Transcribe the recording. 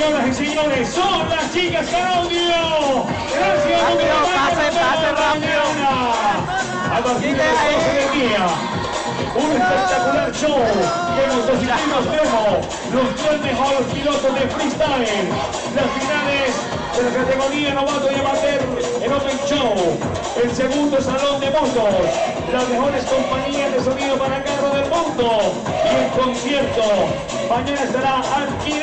Señoras y señores, son las chicas con audio. Gracias, pase rápido. A partir de las 12 del día, un espectacular show de motociclismo extremo. Los 3 mejores pilotos de freestyle. Las finales de la categoría novato y amateur en Open Show. El segundo salón de motos. Las mejores compañías de sonido para carro del mundo. Y el concierto. Mañana estará aquí.